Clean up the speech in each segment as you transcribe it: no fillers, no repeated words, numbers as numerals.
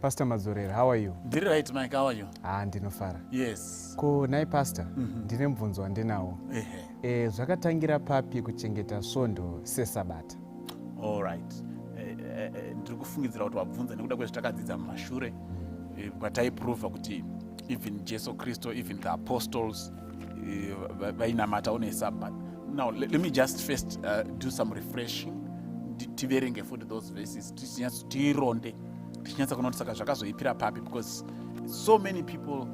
Pastor Mazorera, how are you? Very right, Mike, how are you? Ndinofara. Yes. Nai Pastor, ndine mvunzo wandinawo. Zvakatangira papi kuchengeta svondo seSabata? All right. Ndiri kufungidzira kuti wabvunza nekuda kwezvitakadzidza mumashure kwataiprova kuti even Jesu Kristu, even the apostles vainamata on a Sabbath. Now let me just first do some refreshing. Tiverenge futi those verses. Tironde. Tinyatsa kunoti saka zvakazoipira papi, because so many people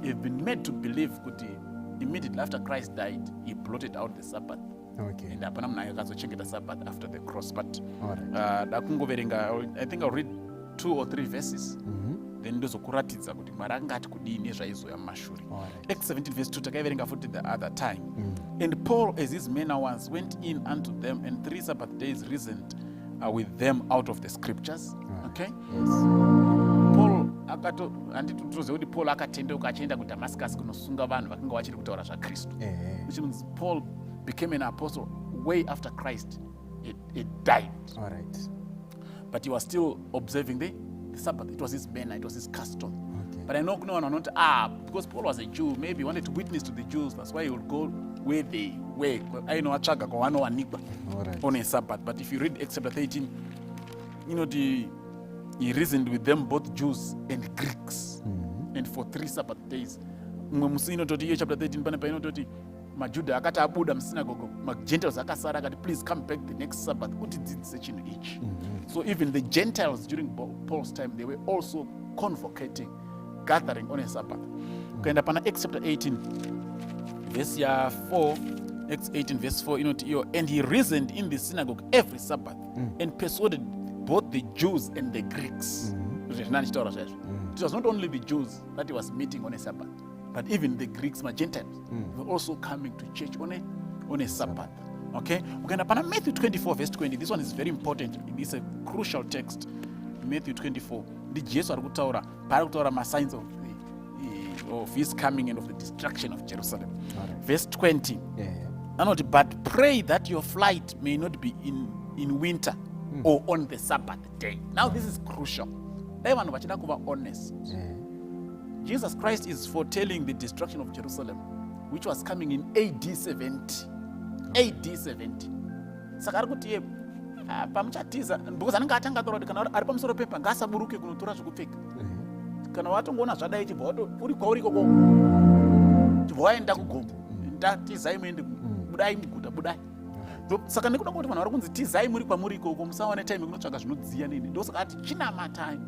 have been made to believe kuti immediately after Christ died, he blotted out the Sabbath. Okay. And hapana munhu akazochengeta Sabbath after the cross. But Alright. I think I'll read 2 or 3 verses. Then ndozokuratidza kuti Mwari angati kudini nezvaizoya mumashure. Acts 17 verse 2 takaiverenga futi the other time. And Paul, as his manner was, went in unto them, and 3 Sabbath days reasoned with them out of the scriptures. Okay? Yes. Paul handiti toziva kuti Paul akatendeuka achienda kuDamascus kunosunga vanhu vakanga vachiri kutaura zvaKristu. Which means Paul became an apostle way after Christ it died. All right. But he was still observing the Sabbath. It was his manner, it was his custom. Okay. But I know no one not because Paul was a Jew, maybe he wanted to witness to the Jews. That's why he would go where they were. I know achaga kwa wano wanikwa on a Sabbath. But if you read Acts chapter 13, you know he reasoned with them, both Jews and Greeks, and for 3 Sabbath days. Musino toti ye chapter 13 pane paino toti maJuda akati abuda musinagogo, maGentiles akasara akati please come back the next Sabbath kuti dzidzise chinhu ichi. So even the Gentiles during Paul's time, they were also convocating, gathering on a Sabbath. Ukaenda pana Acts chapter 18 verse 4, Acts 18 verse 4, and he reasoned in the synagogue every Sabbath and persuaded both the Jews and the Greeks. It was not only the Jews that he was meeting on a Sabbath, but even the Greeks, Gentiles, were also coming to church on a Sabbath. Okay? Matthew 24 verse 20. This one is very important. It's a crucial text. Matthew 24. The Jesus are kutaura my signs of his coming and of the destruction of Jerusalem. Right. Verse 20. But pray that your flight may not be in winter or on the Sabbath day. Now this is crucial. Everyone vachida kuva honest. Jesus Christ is foretelling the destruction of Jerusalem, which was coming in AD 70. AD 70. Saka ari kuti pamuchatiza because anenge atanga taura kuti kana ari pamusoro pepa ngasaburuke kunotora zvekupfeka. Kana watongoona zvadai chibva uri kwauri ikoko chibva waenda kugombo ndatizai muende budai muguta budai. Saka nekuda kuti vanhu vari kunzi tizai muri kwamuri ikoko musawane time kunotsvaga zvinodziya nini. Ndosaka ati chinamatai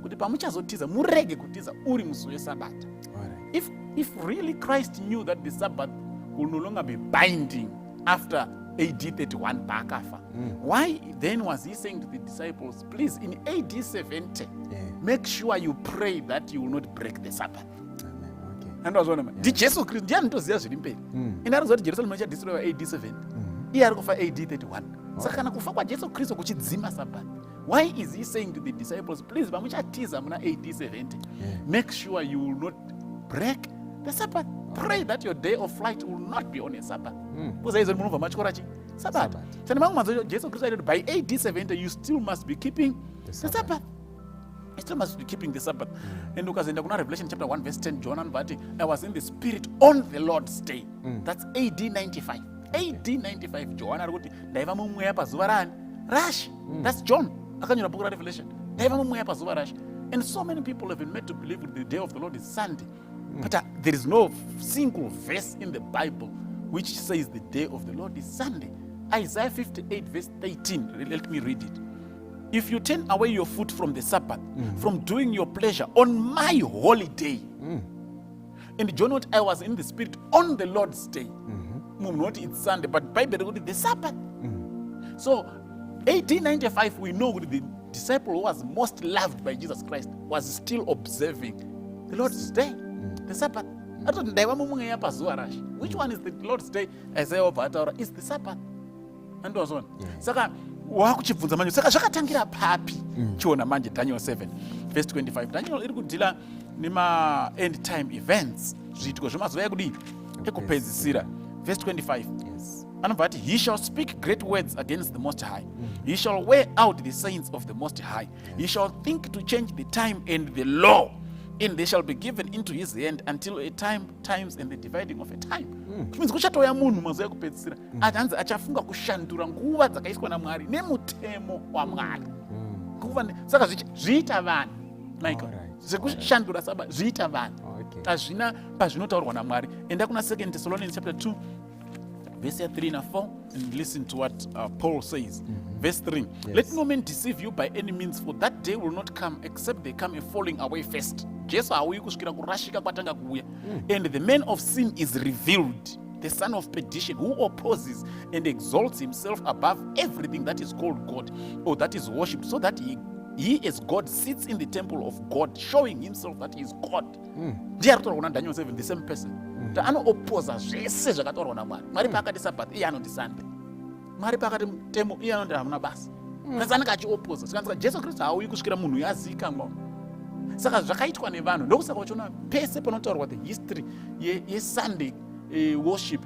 kuti pamuchazotiza murege kutiza uri musi weSabata. If really Christ knew that the Sabbath will no longer be binding after AD 31 Bakafa, why then was he saying to the disciples, please, in AD 70, make sure you pray that you will not break the Sabbath? And was one did Jesus Christ didn't do this in pain? In other words, Jerusalem destroyed AD 70. He had for AD 31. So can I go Jesus Christ kuchizima Sabbath? Why is he saying to the disciples, please, AD 70, make sure you will not break the Sabbath? Pray that your day of flight will not be on a Sabbath. Because there is a move of Sabbath. So Jesus Christ by AD 70, you still must be keeping the Sabbath. You still must be keeping the Sabbath. And look, as in Revelation chapter 1, verse 10, John and Vati, I was in the Spirit on the Lord's day. That's AD 95. AD 95, John Rash. That's John. I can't book Revelation. And so many people have been made to believe that the day of the Lord is Sunday. But there is no single verse in the Bible which says the day of the Lord is Sunday. Isaiah 58 verse 18, let me read it. If you turn away your foot from the Sabbath, from doing your pleasure on my holy day. And John, I was in the Spirit on the Lord's day. Not it's Sunday, but Bible the Sabbath. So 1895, we know the disciple who was most loved by Jesus Christ was still observing the Lord's day. The Sabbath. Which one is the Lord's day? Isaiah is the Sabbath. And was on. Saka wakuchibvunza manje. Saka zvakatangira papi. Chiona manje Daniel 7 verse 25. Daniel iri kudila nema end time events. Zviitiko zvemazuva ekudii? Ekupedzisira. Verse 25. But he shall speak great words against the Most High. He shall wear out the saints of the Most High. He shall think to change the time and the law, and they shall be given into his hand until a times and the dividing of a time. Means kuchatoya munhu mazuva ekupedzisira hanzi achafunga kushandura nguva dzakaiswa naMwari nemutemo waMwari. Saka zviita vanhu, Michael. Sekushandura saba zviita vanhu. Hazvina pazvinotaurwa naMwari. Enda kuna 2 Thessalonians chapter 2 verse 3 and 4 and listen to what Paul says. Verse 3. Yes. Let no man deceive you by any means, for that day will not come except they come a falling away first. And the man of sin is revealed, the son of perdition, who opposes and exalts himself above everything that is called God or that is worshipped, so that he as God sits in the temple of God, showing himself that he is God. Daniel 7, the same person. Anoopposa zvese zvakatorwa naMwari. Mwari pakati Sabbath iye anoti Sunday. Mwari pakati mutemo iye anoti hamuna basa. Saka anenge achiopposa. Saka Jesu Kristu hauyi kusvikira munhu yazikanwa. Saka zvakaitwa nevanhu. Ndokusaka uchiona pese panotaurwa the history yeSunday worship.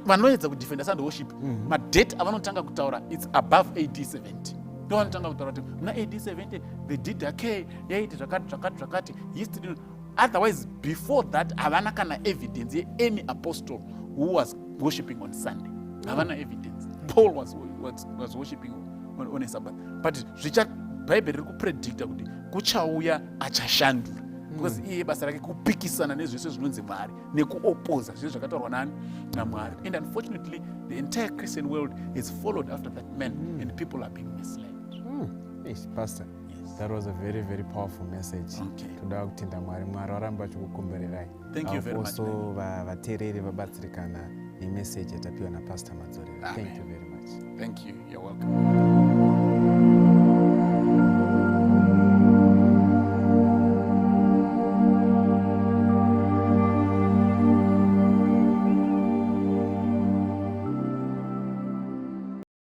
Vanoedza kudefenda Sunday worship. Madate avanotanga kutaura it's above AD 70. Ndovanotanga kutaura kuti muna AD 70 they did okay, yaiti zvakati history. Otherwise, before that, havana kana evidence any apostle who was worshipping on Sunday. Havana evidence. Paul was worshipping on a Sabbath. But Richard Bible predicted kuti kuchauya achashandura. Because iye basa rake kupikisana nezvese zvinonzi Mwari nekuopposa zvese zvakatorwa naMwari. And unfortunately, the entire Christian world is followed after that man, and people are being misled. Yes, Pastor. That was a very, very powerful message. Toda kutenda Mwari waramba chikukombererai. Thank you very much. Also vateereri vabatsirikana nemessage yatapiwa na Pastor Madzorera. Thank you very much. Thank you. You're welcome.